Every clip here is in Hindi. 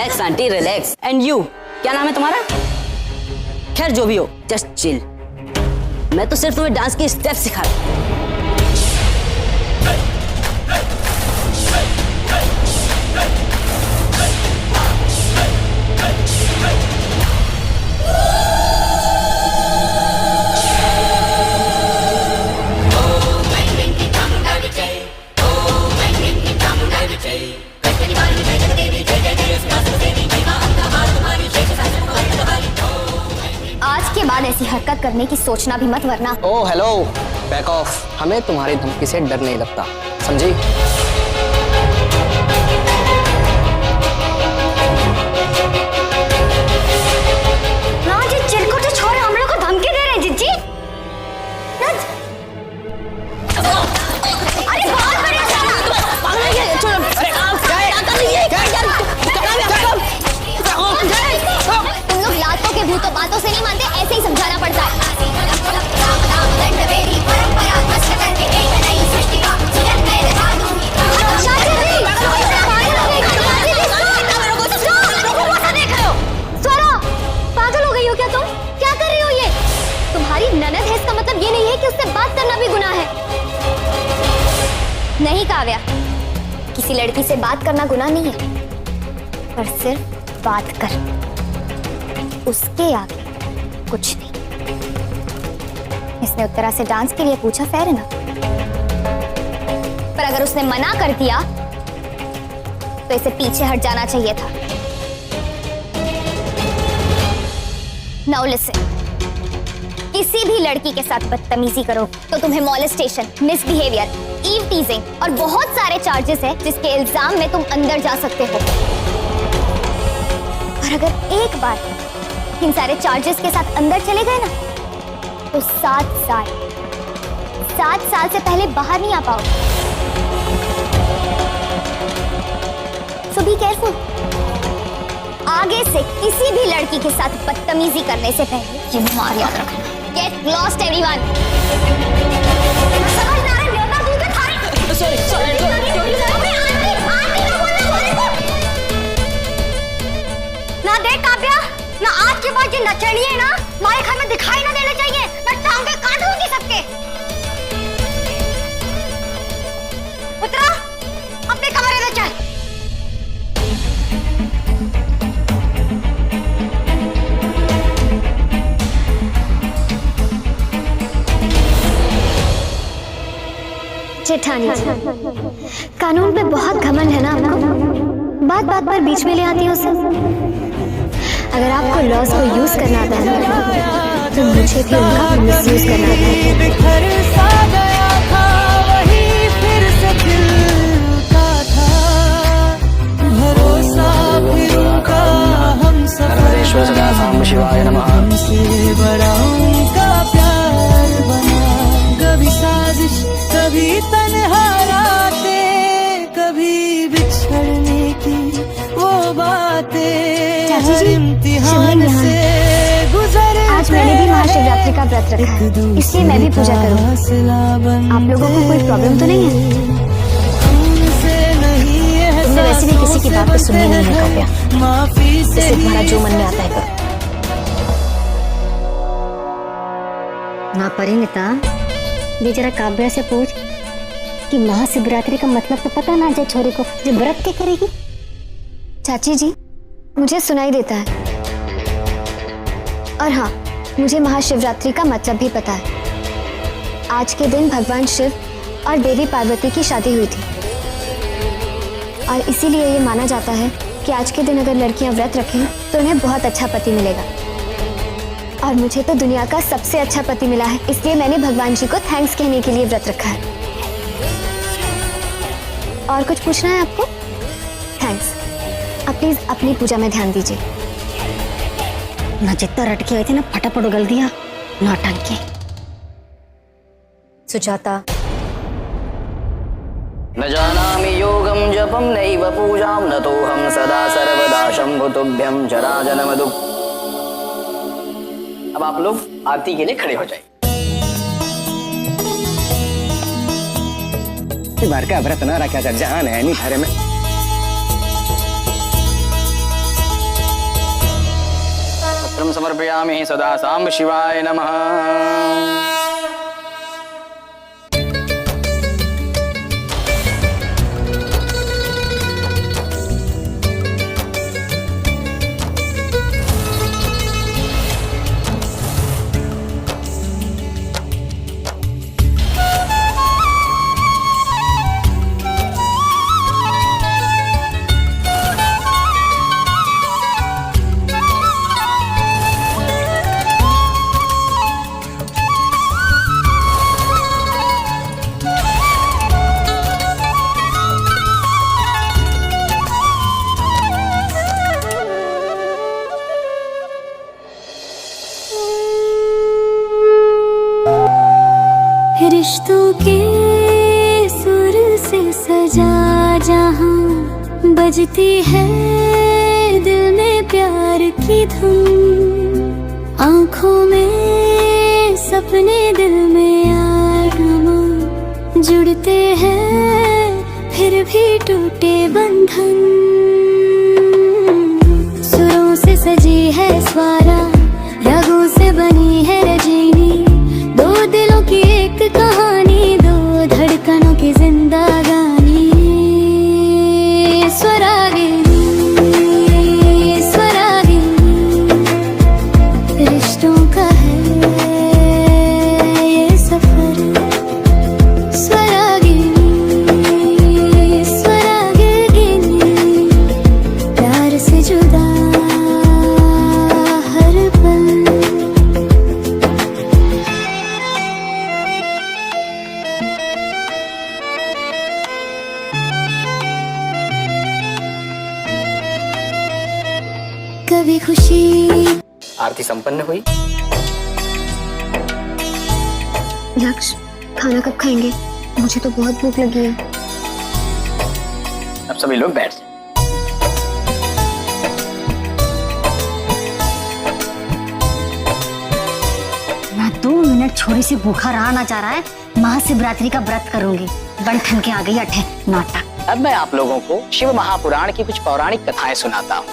Relax aunty relax. And you, क्या नाम है तुम्हारा? खैर जो भी हो, जस्ट चिल। मैं तो सिर्फ तुम्हें डांस के स्टेप सिखा रहा हूं। आज के बाद ऐसी हरकत करने की सोचना भी मत, वरना। Oh hello, back of. हमें तुम्हारी धमकी से डर नहीं लगता, समझी? ना जी, चिरकुटे छोड़ हम लोग को धमकी दे रहे हैं जिज्जी। अरे बहुत बढ़िया तुम लोग लातों के भूतों बातों से नहीं मानते, ऐसे ही समझाना पड़ता है। पागल हो गई हो क्या तुम? क्या कर रही हो ये? तुम्हारी ननद है, इसका मतलब ये नहीं है कि उससे बात करना भी गुनाह है। नहीं काव्या, किसी लड़की से बात करना गुनाह नहीं है, पर सिर्फ बात कर, उसके आगे कुछ नहीं। इसने उत्तरा से डांस के लिए पूछा, फेयर है ना? पर अगर उसने मना कर दिया तो इसे पीछे हट जाना चाहिए था। नाउ लिसन, किसी भी लड़की के साथ बदतमीजी करो तो तुम्हें मॉलेस्टेशन, मिसबिहेवियर, ईव टीजिंग और बहुत सारे चार्जेस हैं जिसके इल्जाम में तुम अंदर जा सकते हो। और अगर एक बार इन सारे चार्जेस के साथ अंदर चले गए ना, तो 7 साल से पहले बाहर नहीं आ पाओगे। सो बी केयरफुल। आगे से किसी भी लड़की के साथ बदतमीजी करने से पहले ये मार याद रखना। Get lost everyone. समझ ना रहे न्योता दूध के थाली। सॉरी। ना देख काव्या, ना आज के बाद ये नचनी है ना, हमारे घर में दिखाई ना देना चाहिए। मैं टांगे काटूंगी सबके। उत्तरा, अपने कमरे में चल। जेठानी, कानून पे बहुत घमंड है ना आपको? बात बात पर बीच में ले आती है उसे। अगर आपको लॉज को यूज करना आता है तो मुझे भी उनका मिसयूज करना आता है। शिवाय नमः। बड़ा उनका प्यार बना, कभी साजिश कभी तन्हा रातें, कभी बिछड़ने की वो बातें, हर इम्तिहान से गुजरे। आज मैंने भी महाशिवरात्रि का व्रत रखा है, इसलिए मैं भी पूजा करूंगी। आप लोगों को कोई प्रॉब्लम तो नहीं है? तुमने वैसे भी किसी की बात तो सुननी नहीं है काव्या, इससे तुम्हारा जो मन में आता है करो। ना परिणीता, ये जरा काव्या से पूछ कि महाशिवरात्रि का मतलब तो पता ना जे छोरी को, जो व्रत क्या करेगी। चाची जी, मुझे सुनाई देता है, और हाँ, मुझे महाशिवरात्रि का मतलब भी पता है। आज के दिन भगवान शिव और देवी पार्वती की शादी हुई थी, और इसीलिए ये माना जाता है कि आज के दिन अगर लड़कियां व्रत रखें तो उन्हें बहुत अच्छा पति मिलेगा। और मुझे तो दुनिया का सबसे अच्छा पति मिला है, इसलिए मैंने भगवान जी को थैंक्स कहने के लिए व्रत रखा है। और कुछ पूछना है आपको? थैंक्स। अब प्लीज अपनी पूजा में ध्यान दीजिए। ना जितना रटके हुए थे ना, फटाफट उगल दिया नौटंकी। सुजाता, न जानामि योगं जपं नैव पूजां, न तोऽहं सदा सर्वदा शंभु तुभ्यं जराजनम दुःख। अब आप लोग आरती के लिए खड़े हो जाए। बार का व्रत ना रखा कर, जहान है नहीं थारे में। वस्त्रं समर्पयामि सदा सांब शिवाय नमः। रिश्तों के सुर से सजा जहां बजती है दिल में प्यार की धुन। आंखों में सपने दिल में आराम जुड़ते हैं फिर भी टूटे बंधन। सुरों से सजी है स्वारा रागों से बनी है रजनी। दो दिलों की एक कहानी दो धड़कनों की जिंदगानी। स्वरागिनी स्वरागिनी रिश्तों का है ये सफर। स्वरागिनी स्वरागिनी प्यार से जुदा हर पल। कभी खुशी। आरती संपन्न हुई। लक्ष्य खाना कब खाएंगे? मुझे तो बहुत भूख लगी है। अब सभी लोग बैठ जाएं। मैं 2 मिनट छोरी से भूखा रहा ना जा रहा है। महाशिवरात्रि का व्रत करूंगी। बंठन के आ गई अठे नाटक। अब मैं आप लोगों को शिव महापुराण की कुछ पौराणिक कथाएं सुनाता हूँ।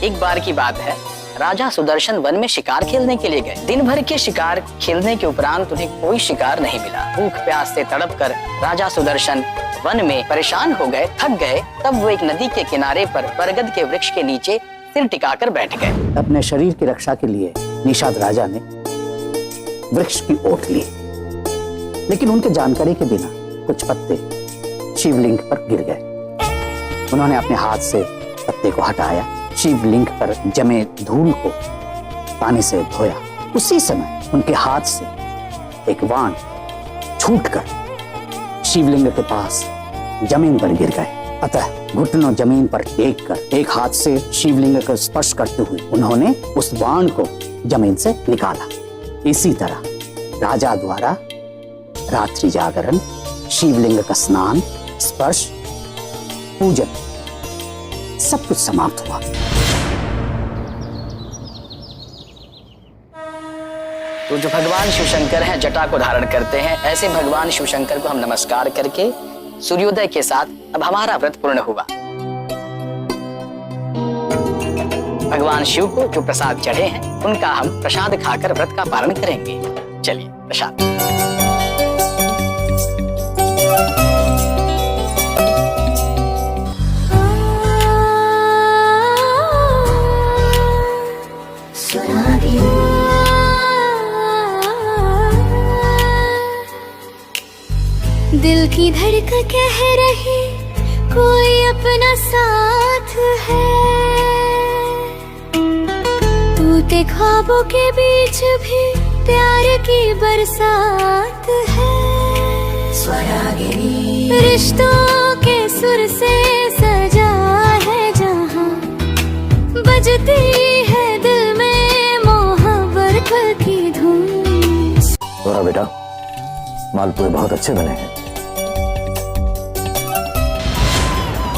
एक बार की बात है, राजा सुदर्शन वन में शिकार खेलने के लिए गए। दिन भर के शिकार खेलने के उपरांत उन्हें कोई शिकार नहीं मिला। भूख प्यास से तड़प कर राजा सुदर्शन वन में परेशान हो गए, थक गए। तब वो एक नदी के किनारे पर बरगद के वृक्ष के नीचे सिर टिकाकर बैठ गए। अपने शरीर की रक्षा के लिए निषाद राजा ने वृक्ष की ओट ली, लेकिन उनके जानकारी के बिना कुछ पत्ते शिवलिंग पर गिर गए। उन्होंने अपने हाथ से पत्ते को हटाया, शिवलिंग पर जमे धूल को पानी से धोया। उसी समय उनके हाथ से एक बाण छूटकर शिवलिंग के पास जमीन पर गिर गए। अतः घुटनों जमीन पर टेक कर एक हाथ से शिवलिंग को स्पर्श करते हुए उन्होंने उस बाण को जमीन से निकाला। इसी तरह राजा द्वारा रात्रि जागरण, शिवलिंग का स्नान, स्पर्श, पूजन सब कुछ समाप्त हुआ। तो जो भगवान शिव शंकर हैं जटा को धारण करते हैं, ऐसे भगवान शिव शंकर को हम नमस्कार करके सूर्योदय के साथ अब हमारा व्रत पूर्ण हुआ। भगवान शिव को जो प्रसाद चढ़े हैं उनका हम प्रसाद खाकर व्रत का पालन करेंगे। चलिए प्रसाद। दिल की धड़कन कह रही कोई अपना साथ है। टूटे ख्वाबों के बीच भी प्यार की बरसात है। स्वरागिनी रिश्तों के सुर से सजा है जहां बजती है दिल में मोहब्बत की धुन। तोरा बेटा मालपुए बहुत अच्छे बने हैं।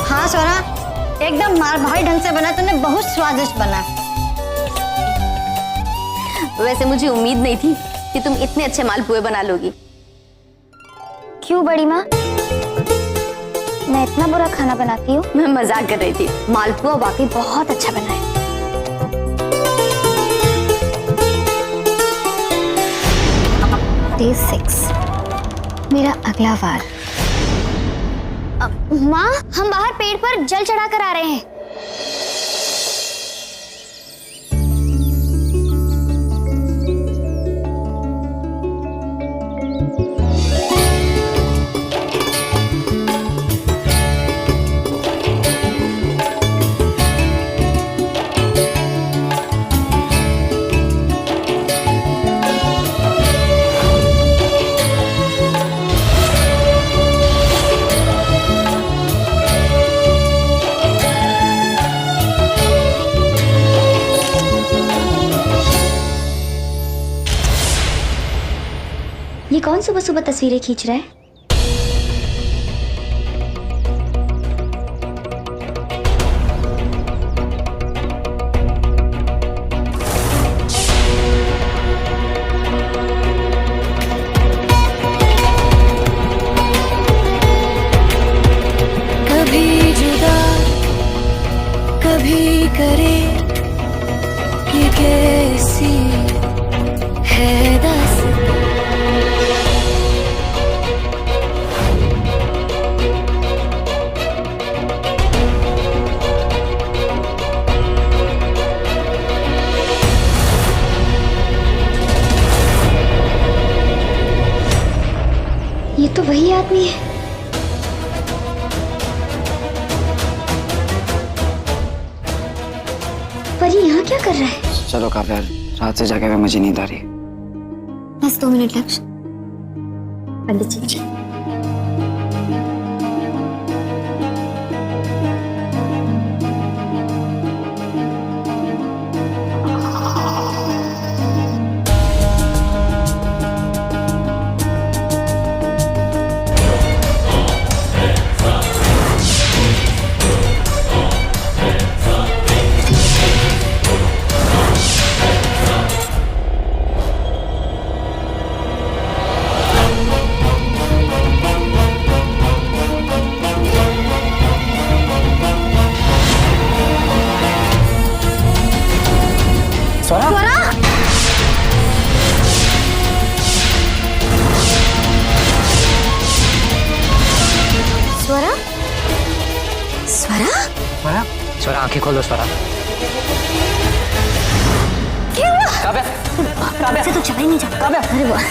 हाँ सोना, एकदम मार भाई ढंग से बना, तूने बहुत स्वादिष्ट बना। वैसे मुझे उम्मीद नहीं थी कि तुम इतने अच्छे मालपुए बना लोगी। क्यों बड़ी माँ, मैं इतना बुरा खाना बनाती हूँ? मैं मजाक कर रही थी। मालपुआ वाकई बहुत अच्छा बना है। Day 6, मेरा अगला वार। माँ, हम बाहर पेड़ पर जल चढ़ा कर आ रहे हैं। ये कौन सुबह सुबह तस्वीरें खींच रहा है? कभी जुदा कभी करे, ये कैसी है दास्तां। ये तो वही आदमी है। पर ये यहाँ क्या कर रहा है? चलो काव्या, रात से जाके मुझे नींद आ रही है। बस 2 मिनट लक्ष्य। पंडित जी। स्वरा, आंखें खोलो स्वरा। काव्या, काव्या से तो चला ही नहीं जाता। काव्या, अरे वाह।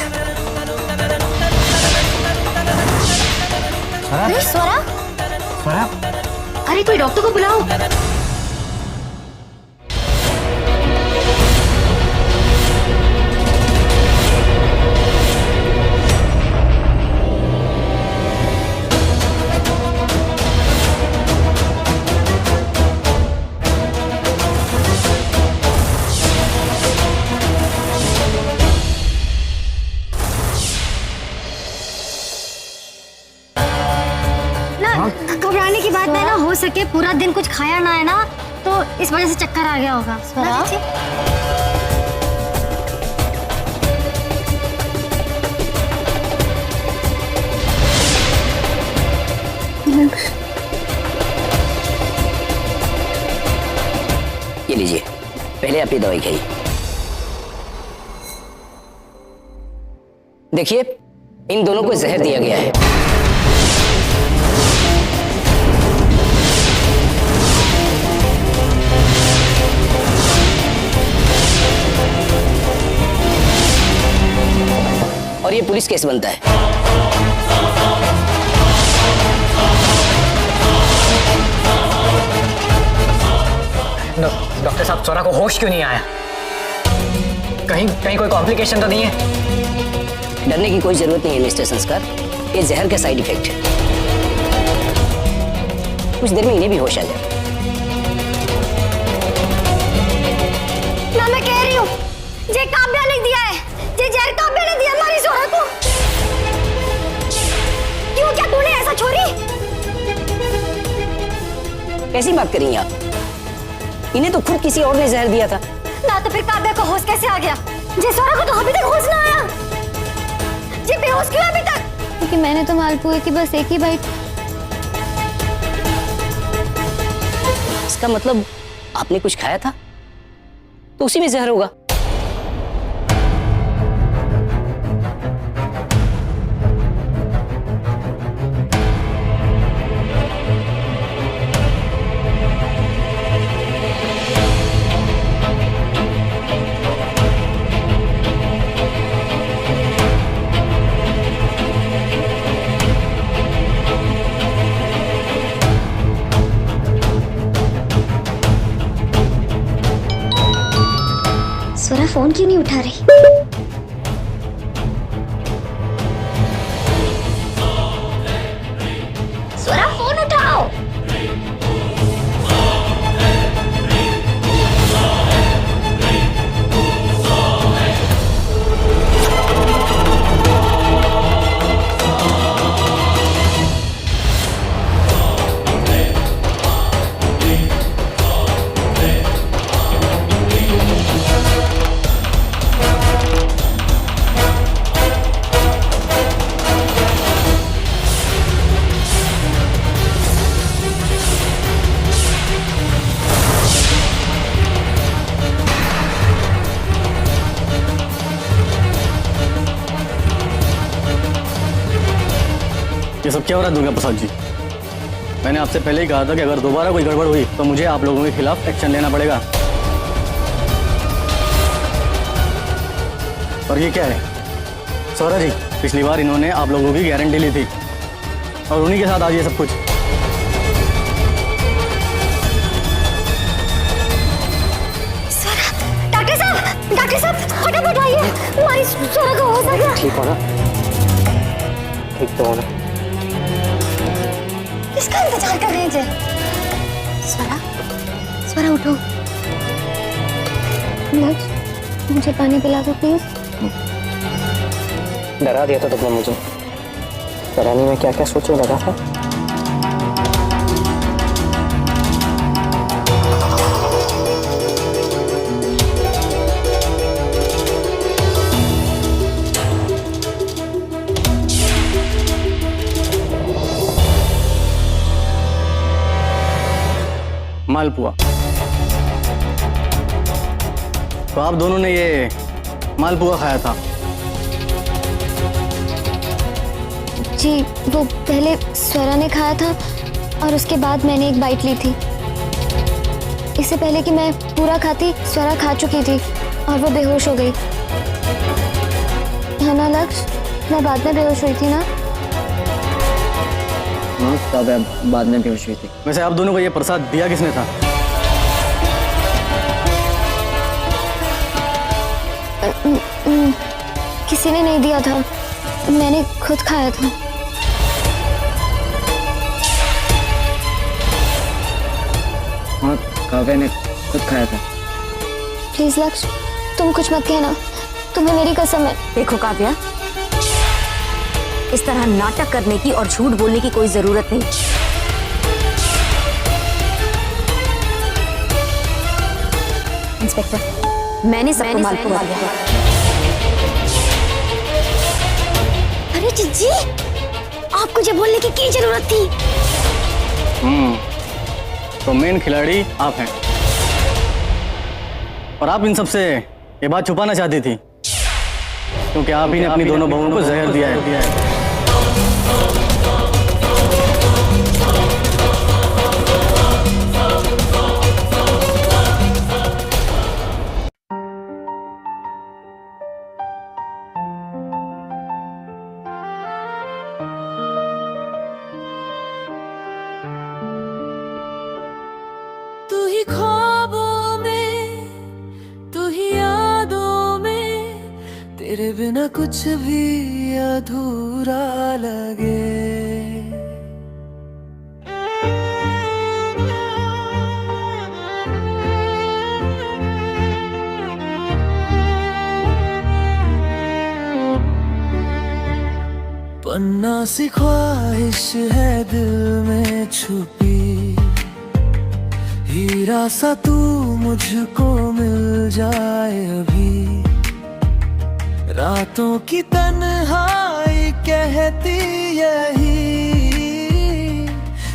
अरे स्वरा, स्वरा, अरे कोई डॉक्टर को बुलाओ। घबराने की बात है ना, हो सके पूरा दिन कुछ खाया ना है ना, तो इस वजह से चक्कर आ गया होगा। ये लीजिए, पहले आप ये दवाई खाइए। देखिए, इन दोनों को जहर दिया गया है। और ये पुलिस केस बनता है। डॉक्टर साहब, स्वरा को होश क्यों नहीं आया? कहीं कहीं कोई कॉम्प्लिकेशन तो नहीं है? डरने की कोई जरूरत नहीं है मिस्टर संस्कार, ये जहर का साइड इफेक्ट है। कुछ देर में इन्हें भी होश आ जाए। ना मैं कह रही हूँ, ये काव्या ने दिया है, ये जहर काव्या ने दिया हमारी स्वरा को। क्यों, क्या तूने ऐसा छोड़ी? कैसी बात करेंगे आप? इन्हें तो खुद किसी और ने जहर दिया था। ना तो फिर काव्या को होश कैसे आ गया? ये स्वरा को तो अभी तक होश ना आया। ये बेहोश क्यों अभी तक? क्योंकि मैंने तो मालपुए की बस एक ही बाइट। इसका मतलब आपने कुछ खाया था, तो उसी में जहर होगा। फोन क्यों नहीं उठा रही? स्वरा फोन उठाओ। ये सब क्या हो रहा है दुर्गा प्रसाद जी? मैंने आपसे पहले ही कहा था कि अगर दोबारा कोई गड़बड़ हुई तो मुझे आप लोगों के खिलाफ एक्शन लेना पड़ेगा। और ये क्या है सौरा जी? पिछली बार इन्होंने आप लोगों की गारंटी ली थी और उन्हीं के साथ आज ये सब कुछ। डॉक्टर साहब फटाफट आइए, हमारी स्वरा का हो सका। ठीक हो ना? ठीक तो हो ना? किसका इंतजार कर रहे हैं जी? स्वरा उठो। लक्ष्य, मुझे पानी पिला दो प्लीज। डरा दिया था तुमने मुझे। डराने में क्या क्या सोचे लगा था। मालपुआ। तो आप दोनों ने ये मालपुआ खाया था? जी, वो पहले स्वरा ने खाया था और उसके बाद मैंने एक बाइट ली थी। इससे पहले कि मैं पूरा खाती, स्वरा खा चुकी थी और वो बेहोश हो गई। है ना लक्ष्य? मैं बाद में बेहोश हुई थी ना? हाँ, तब बाद में बेहोश हुई थी। वैसे आप दोनों को ये प्रसाद दिया किसने था? किसी ने नहीं दिया था, मैंने खुद खाया था। हाँ, काव्या ने खुद खाया था। प्लीज लक्ष्य, तुम कुछ मत कहना, तुम्हें मेरी कसम है। देखो काव्या, इस तरह नाटक करने की और झूठ बोलने की कोई जरूरत नहीं। इंस्पेक्टर, मैंने सबको मालपुआ दिया। अरे जीजी, आपको जब बोलने की क्या जरूरत थी? तो मेन खिलाड़ी आप हैं और आप इन सबसे ये बात छुपाना चाहती थी क्योंकि आप ही ने अपनी दोनों बहुओं को जहर दिया है। तू ही ख्वाबों में, तू ही यादों में, तेरे बिना कुछ भी अधूरा लगे। पन्ना सी ख्वाहिश है दिल में छुपी, हीरा सा तू मुझको मिल जाए अभी। रातों की तन्हाई कहती यही,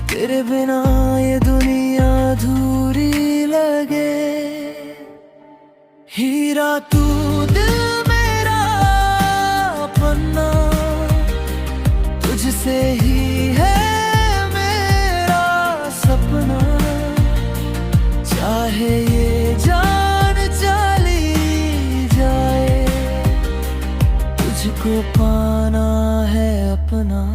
तेरे बिना ये दुनिया अधूरी लगे। हीरा तू दिल मेरा पन्ना, तुझसे ही है मेरा सपना। चाहे ये जान चली जाए, तुझको पाना है अपना।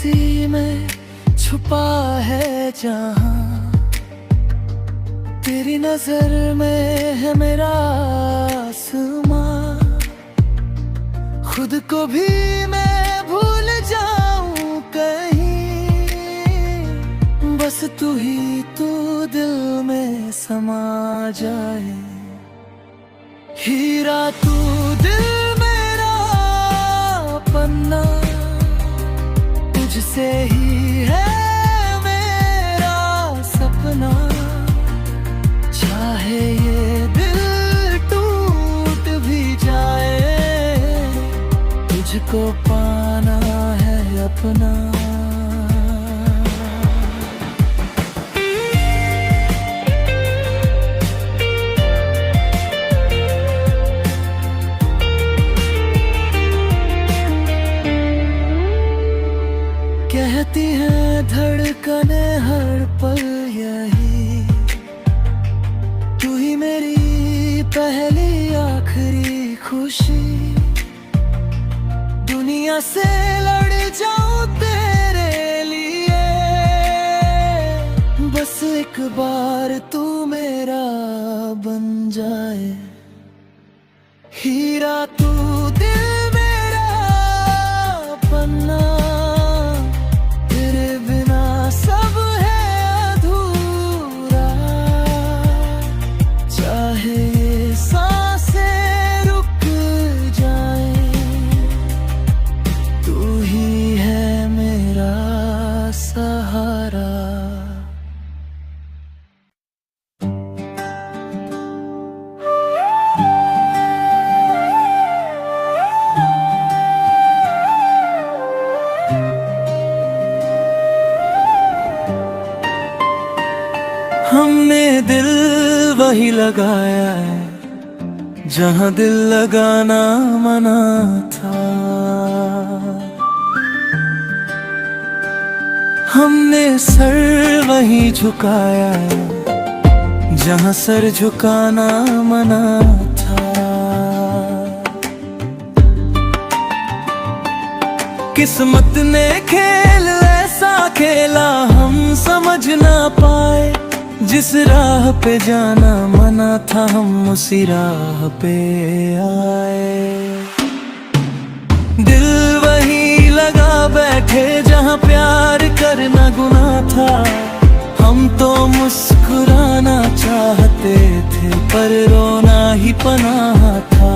उसी में छुपा है जहां, तेरी नजर में है मेरा आसमां। खुद को भी मैं भूल जाऊं कहीं, बस तू ही तू दिल में समा जाए। हीरा तू दिल मेरा पन्ना, तुझसे ही है मेरा सपना। चाहे ये दिल टूट भी जाए, तुझको पाना है अपना। कहती हैं धड़कने हर पल यही, तू ही मेरी पहली आखिरी खुशी। दुनिया से लड़ जाऊं तेरे लिए, बस एक बार तू मेरा बन जाए। हीरा तू दिल मेरा पन्ना, तेरे बिना सब है अधूरा। चाहे ये सांसें रुक जाए, तू ही है मेरा सहारा। हमने दिल वही लगाया है जहां दिल लगाना मना था। हमने सर वही झुकाया है जहां सर झुकाना मना था। किस्मत ने खेल ऐसा खेला हम समझ ना पाए। जिस राह पे जाना मना था हम उसी राह पे आए। दिल वही लगा बैठे जहां प्यार करना गुनाह था। हम तो मुस्कुराना चाहते थे पर रोना ही पनाह था।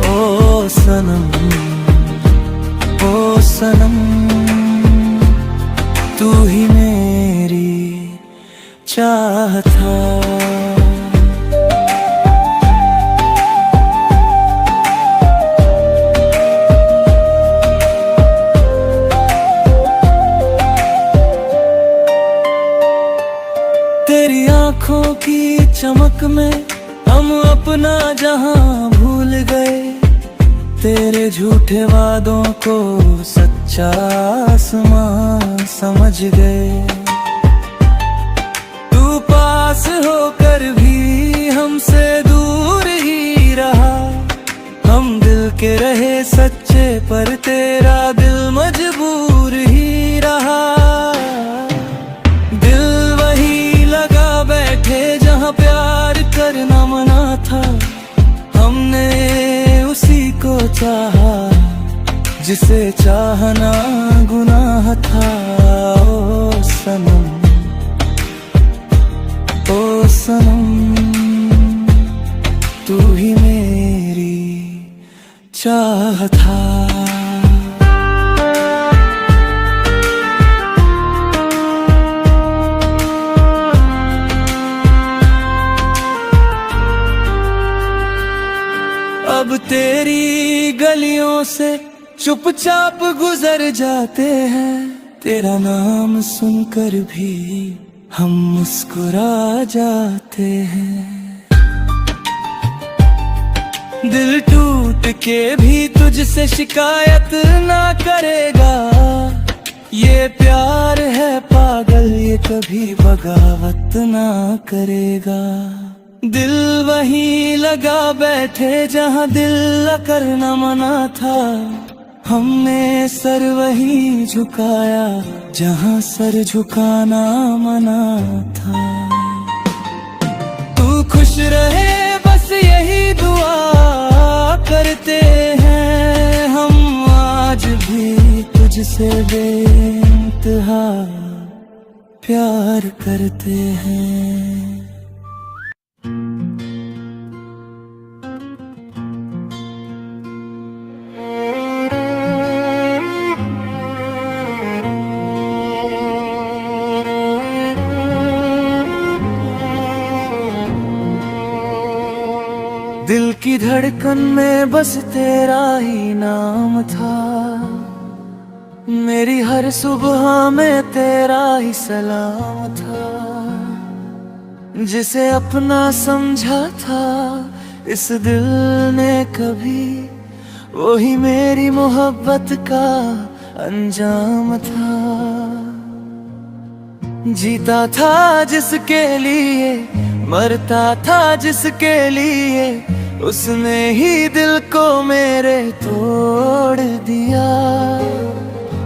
ओ सनम, ओ सनम, तू ही मेरी चाह था। तेरी आंखों की चमक में हम अपना जहां भूल गए। तेरे झूठे वादों को सच्चा आसमां समझ गए। पास होकर भी हमसे दूर ही रहा। हम दिल के रहे सच्चे पर तेरा दिल मजबूर ही रहा। दिल वही लगा बैठे जहां प्यार करना मना था। हमने उसी को चाहा जिसे चाहना गुनाह था। ओ सनम, ओ सनम, तू ही मेरी चाह था। अब तेरी गलियों से चुपचाप गुजर जाते हैं। तेरा नाम सुनकर भी हम मुस्कुरा जाते हैं। दिल टूट के भी तुझसे शिकायत ना करेगा। ये प्यार है पागल, ये कभी बगावत ना करेगा। दिल वही लगा बैठे जहां दिल करना मना था। हमने सर वही झुकाया जहां सर झुकाना मना था। तू खुश रहे बस यही दुआ करते हैं हम आज भी तुझसे बेइंतहा प्यार करते हैं। दिल की धड़कन में बस तेरा ही नाम था, मेरी हर सुबह में तेरा ही सलाम था। जिसे अपना समझा था इस दिल ने कभी, वो ही मेरी मोहब्बत का अंजाम था। जीता था जिसके लिए, मरता था जिसके लिए, उसने ही दिल को मेरे तोड़ दिया।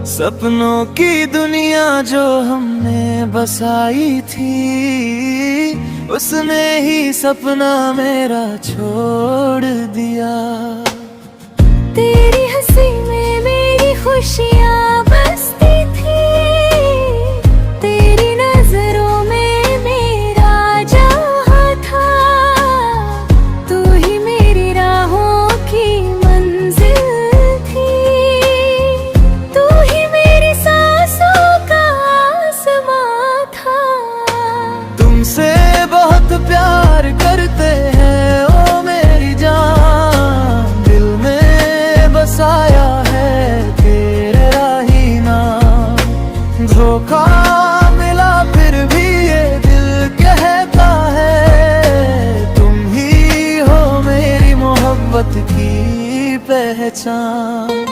सपनों की दुनिया जो हमने बसाई थी, उसने ही सपना मेरा छोड़ दिया। तेरी हंसी में मेरी खुशियाँ बसती थी, तेरी नजरों में मेरा जहां था। तू ही मेरी राहों की मंजिल थी, तू ही मेरी सांसों का आसमां था। तुमसे बहुत प्यार करते हैं ओ मेरी जान, दिल में बसाया है तेरा ही नाम। धोखा मिला फिर भी ये दिल कहता है, तुम ही हो मेरी मोहब्बत की पहचान।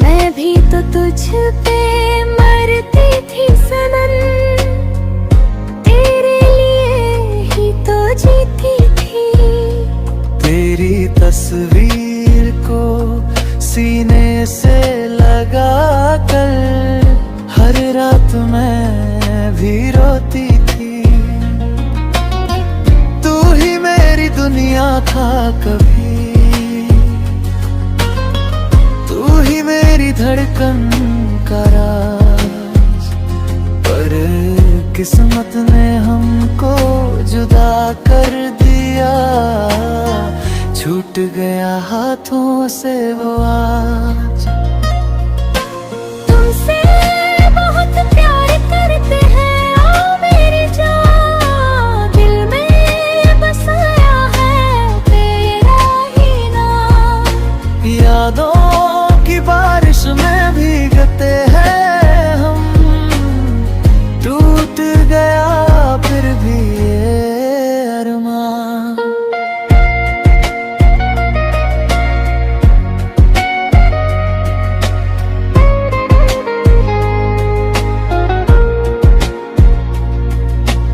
मैं भी तो तुझ पे मरती थी सनम, तेरे लिए ही तो जीती थी। तेरी तस्वीर को सीने से लगा कर हर रात मैं भी रोती थी। तू ही मेरी दुनिया था कभी, तू ही मेरी धड़कन का राज। पर किस्मत ने हमको जुदा कर दिया, छूट गया हाथों से वो आज। तुमसे बहुत प्यार करते हैं ओ मेरी जान, दिल में बसाया है तेरा ही नाम। यादों की बारिश में भीगते हैं हम, टूट गया फिर भी ये अरमान।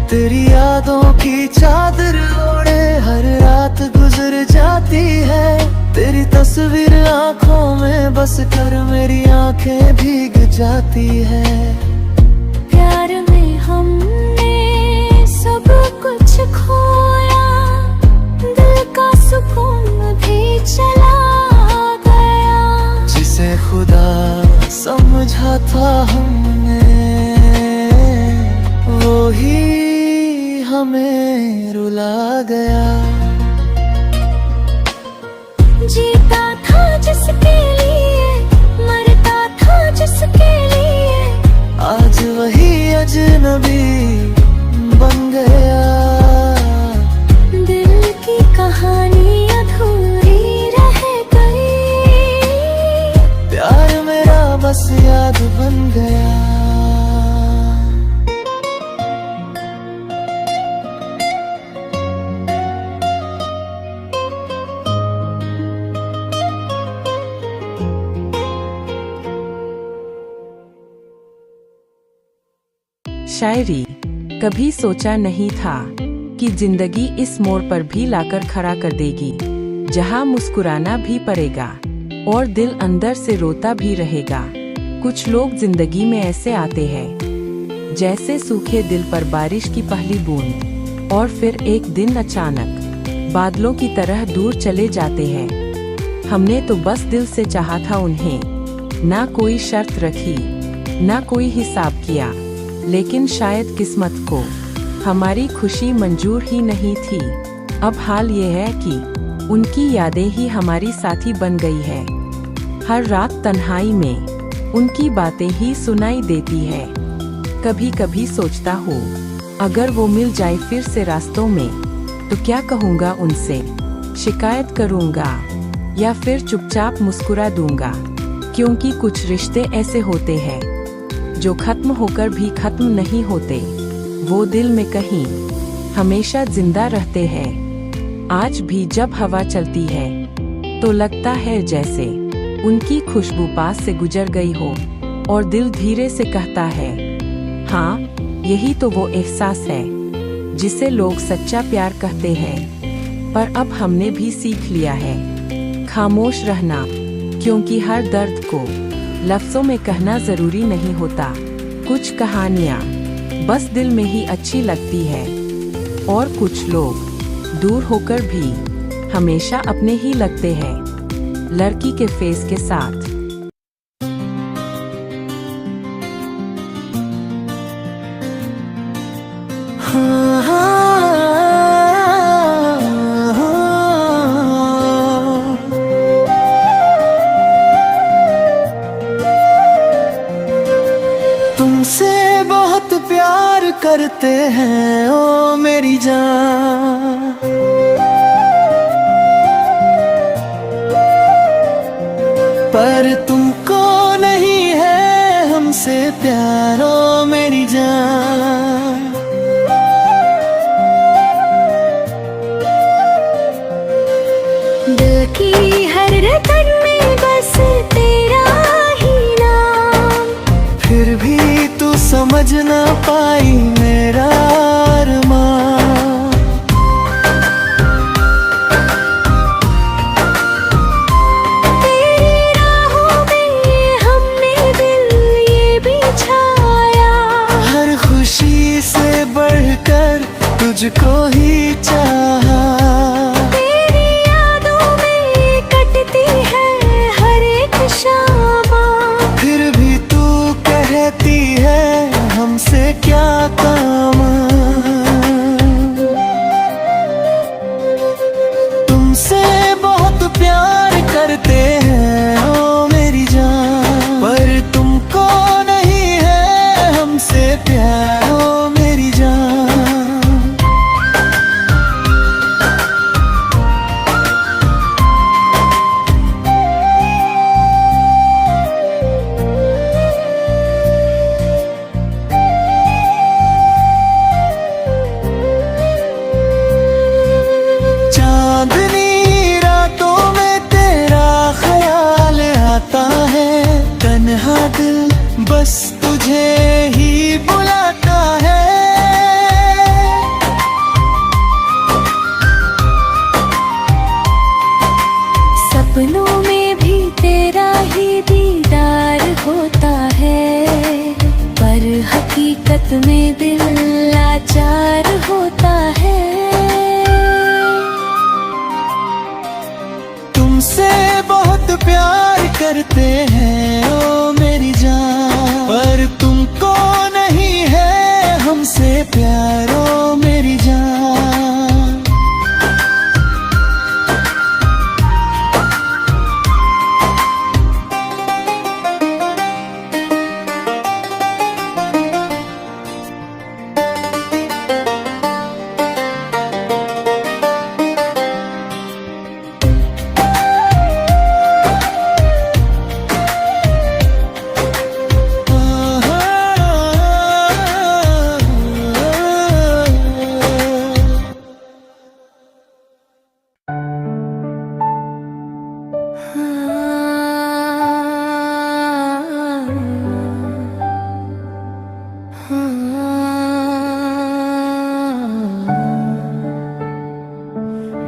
तेरी यादों की चादर ओढ़े हर रात गुजर जाती है। तेरी तस्वीर आंखों में बस कर मेरी आंखें भीग जाती है। प्यार में हमने सब कुछ खोया, दिल का सुकून भी चला गया। जिसे खुदा समझा था हमने, वो ही हमें रुला गया। जीता था जिसके लिए, मरता था जिसके लिए, आज वही अजनबी बन गया। दिल की कहानी अधूरी रह गई, प्यार मेरा बस याद बन गया। शायरी। कभी सोचा नहीं था कि जिंदगी इस मोड़ पर भी लाकर खड़ा कर देगी, जहां मुस्कुराना भी पड़ेगा और दिल अंदर से रोता भी रहेगा। कुछ लोग जिंदगी में ऐसे आते हैं जैसे सूखे दिल पर बारिश की पहली बूंद, और फिर एक दिन अचानक बादलों की तरह दूर चले जाते हैं। हमने तो बस दिल से चाहा था उन्हें, ना कोई शर्त रखी, ना कोई हिसाब किया, लेकिन शायद किस्मत को हमारी खुशी मंजूर ही नहीं थी। अब हाल ये है कि उनकी यादें ही हमारी साथी बन गई है। हर रात तन्हाई में उनकी बातें ही सुनाई देती है। कभी कभी सोचता हूँ अगर वो मिल जाए फिर से रास्तों में, तो क्या कहूँगा उनसे, शिकायत करूँगा या फिर चुपचाप मुस्कुरा दूंगा। क्योंकि कुछ रिश्ते ऐसे होते हैं जो खत्म होकर भी खत्म नहीं होते, वो दिल में कहीं हमेशा जिंदा रहते हैं। आज भी जब हवा चलती है तो लगता है जैसे उनकी खुशबू पास से गुजर गई हो, और दिल धीरे से कहता है हाँ, यही तो वो एहसास है जिसे लोग सच्चा प्यार कहते हैं। पर अब हमने भी सीख लिया है खामोश रहना, क्योंकि हर दर्द को लफ्जों में कहना जरूरी नहीं होता। कुछ कहानियाँ बस दिल में ही अच्छी लगती है, और कुछ लोग दूर होकर भी हमेशा अपने ही लगते हैं। लड़की के फेस के साथ। तुमसे बहुत प्यार करते हैं ओ मेरी जान, पर तुमको नहीं है हमसे प्यार ओ मेरी जान। दिल की हर धड़कन में बस तेरा ही नाम, फिर भी तू समझ ना पाई मेरा अरमान। तेरी राहों में हमने दिल ये बिछाया, हर खुशी से बढ़कर तुझको ही चाहा। तेरी यादों में कटती है हर एक शामा, फिर भी तू कहती है हमसे क्या काम। तुमसे बहुत प्यार करते हैं ओ मेरी जान, पर तुमको नहीं है हमसे प्यार ओ मेरी जान। चांदनी रातों में तेरा ख्याल आता है, तन्हा दिल बस तुझे ही बुलाता है। सपनों में भी तेरा ही दीदार होता है, पर हकीकत में दिल लाचार होता है। तुमसे बहुत प्यार करते हैं ओ मेरी जान, पर तुमको नहीं है हमसे प्यार ओ मेरी जान।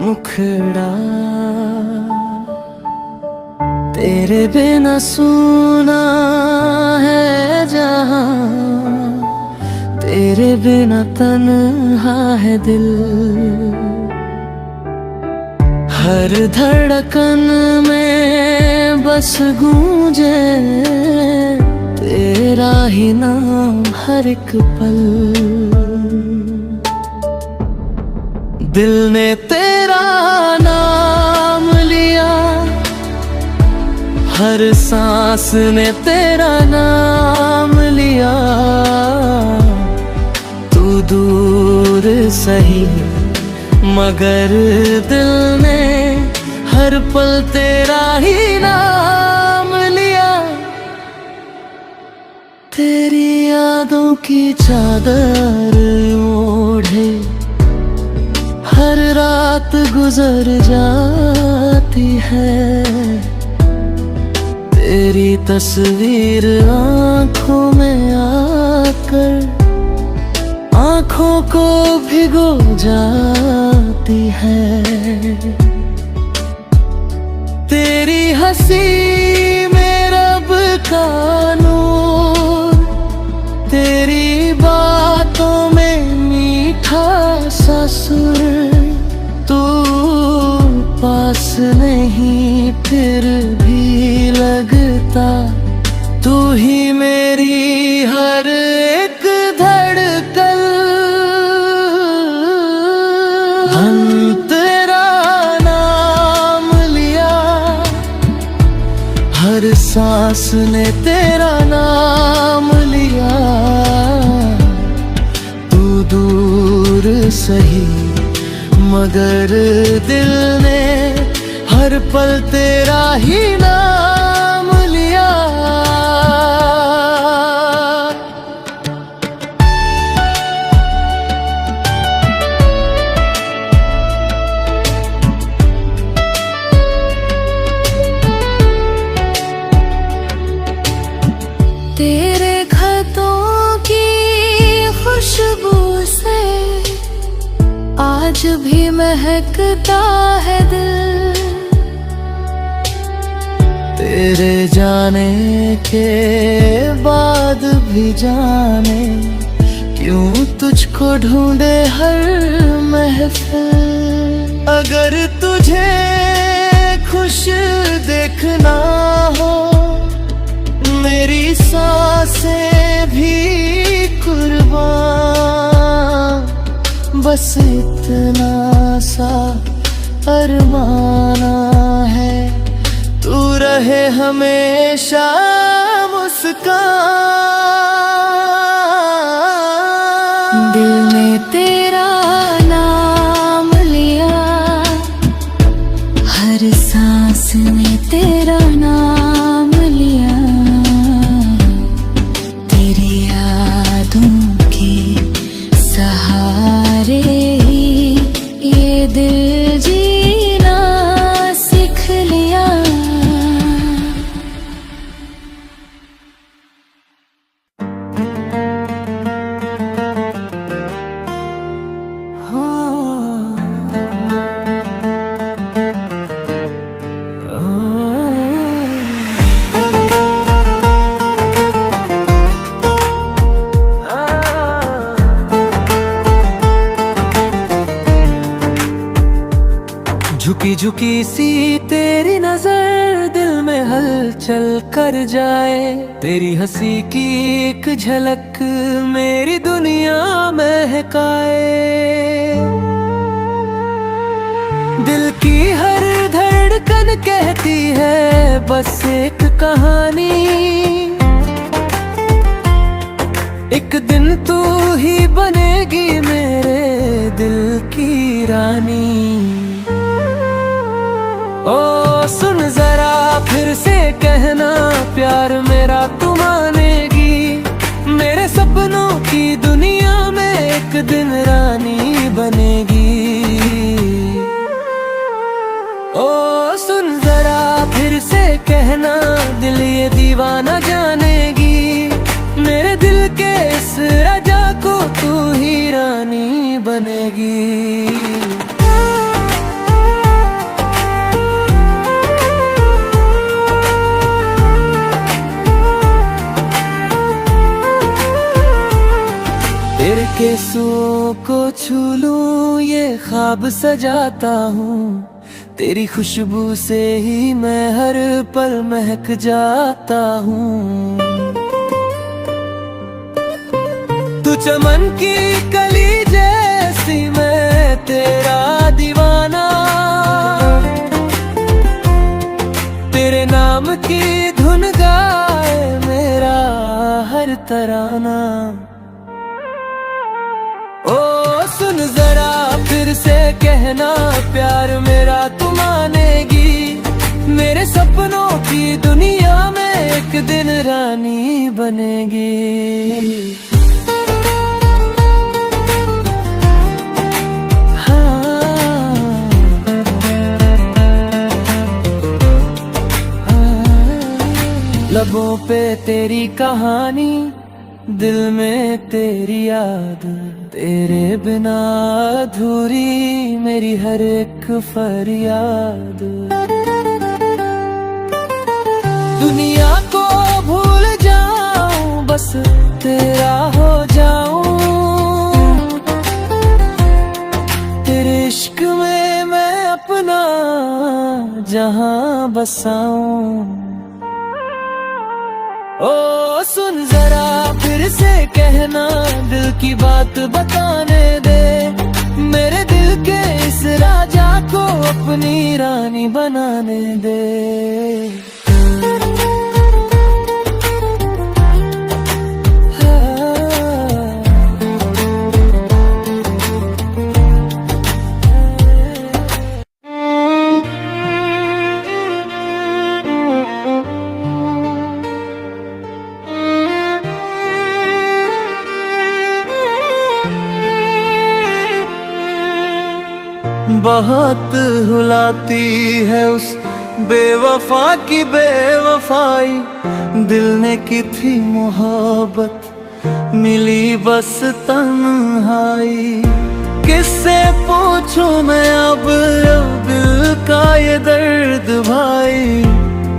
मुखड़ा तेरे बिना सूना है जहां, तेरे बिना तन्हा है दिल। हर धड़कन में बस गूंजे तेरा ही नाम हर एक पल। दिल ने तेरा नाम लिया, हर सांस ने तेरा नाम लिया। तू दूर सही मगर दिल ने हर पल तेरा ही नाम लिया। तेरी यादों की चादर ओढ़े हर रात गुजर जाती है। तेरी तस्वीर आंखों में आकर आंखों को भिगो जाती है। तेरी हंसी में रब का नूर, तेरी बातों में मीठा सा सुर। तू पास नहीं फिर भी लगता, तू ही मेरी हर एक धड़कन। हम तेरा नाम लिया, हर सांस ने तेरा नाम लिया। तू दूर सही मगर दिल ने हर पल तेरा ही नाम लिया। तेरे खतों की खुशबू से आज भी महकता है दिल। तेरे जाने के बाद भी जाने क्यों तुझको ढूंढे हर महफिल। अगर तुझे खुश देखना हो, मेरी सांसें भी कुर्बान। बस इतना सा अरमाना है, तू रहे हमेशा मुस्कान। दिल ने तेरा नाम लिया, हर सांस में तेरा नाम लिया। तेरी यादों के सहारे ये दिल जीना सीख लिया। झुकी झुकी सी तेरी नजर दिल में हलचल कर जाए। तेरी हंसी की एक झलक मेरी दुनिया महकाए। दिल की हर धड़कन कहती है बस एक कहानी। एक दिन तू ही बनेगी मेरे दिल की रानी। ओ सुन जरा फिर से कहना, प्यार मेरा तू मानेगी। मेरे सपनों की दुनिया में एक दिन रानी बनेगी। ओ सुन जरा फिर से कहना, दिल ये दीवाना जानेगी। मेरे दिल के इस राजा को तू ही रानी बनेगी। आंसुओं को छू लूं ये ख्वाब सजाता हूँ, तेरी खुशबू से ही मैं हर पल महक जाता हूँ। तू चमन की कली जैसी, मैं तेरा दीवाना, तेरे नाम की धुन गाए मेरा हर तराना। ओ सुन जरा फिर से कहना, प्यार मेरा तू मानेगी, मेरे सपनों की दुनिया में एक दिन रानी बनेगी। लबों पे तेरी कहानी, दिल में तेरी याद, तेरे बिना अधूरी मेरी हर एक फरियाद। दुनिया को भूल जाऊं, बस तेरा हो जाऊं, तेरे इश्क में मैं अपना जहां बसाऊं। ओ सुन जरा फिर से कहना, दिल की बात बताने दे, मेरे दिल के इस राजा को अपनी रानी बनाने दे। बहुत रुलाती है उस बेवफा की बेवफाई, दिल ने की थी मोहब्बत मिली बस तन्हाई। किससे पूछूं मैं अब दिल का ये दर्द भाई,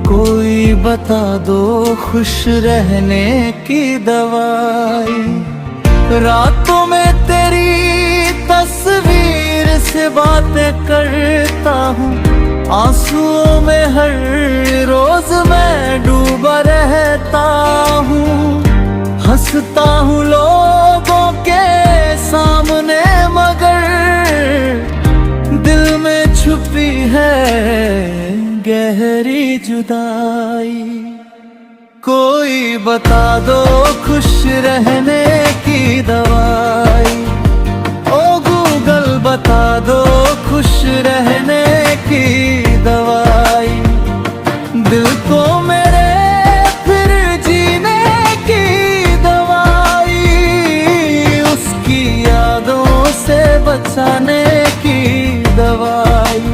कोई बता दो खुश रहने की दवाई। रातों में तेरी तस्वीर से बातें करता हूँ, आंसुओं में हर रोज मैं डूबा रहता हूँ। हंसता हूँ लोगों के सामने मगर दिल में छुपी है गहरी जुदाई। कोई बता दो खुश रहने की दवाई, ओ गूगल बता दो खुश रहने की दवाई। दिल को मेरे फिर जीने की दवाई, उसकी यादों से बचाने की दवाई,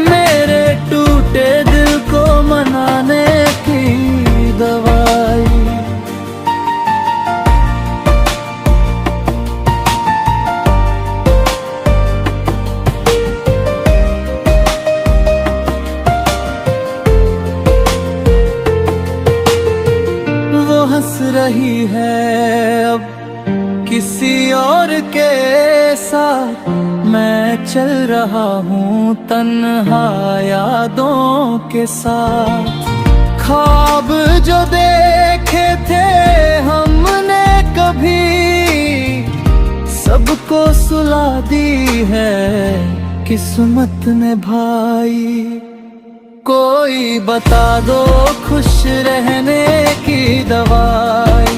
मेरे टूटे दिल को मनाने की दवाई। वो हंस रही है अब किसी और के साथ, मैं चल रहा हूँ तन्हा यादों के साथ। ख्वाब जो देखे थे हमने कभी, सबको सुला दी है किस्मत ने भाई। कोई बता दो खुश रहने की दवाई,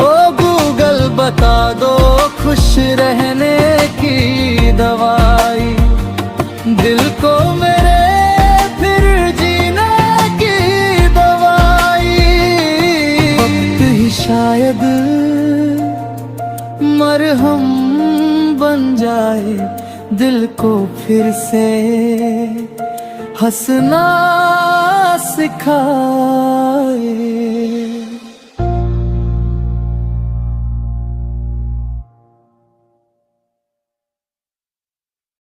ओ गूगल बता दो खुश रहने की दवाई। दिल को मेरे फिर जीने की दवाई, वक्त ही शायद मरहम बन जाए, दिल को फिर से हंसना सिखा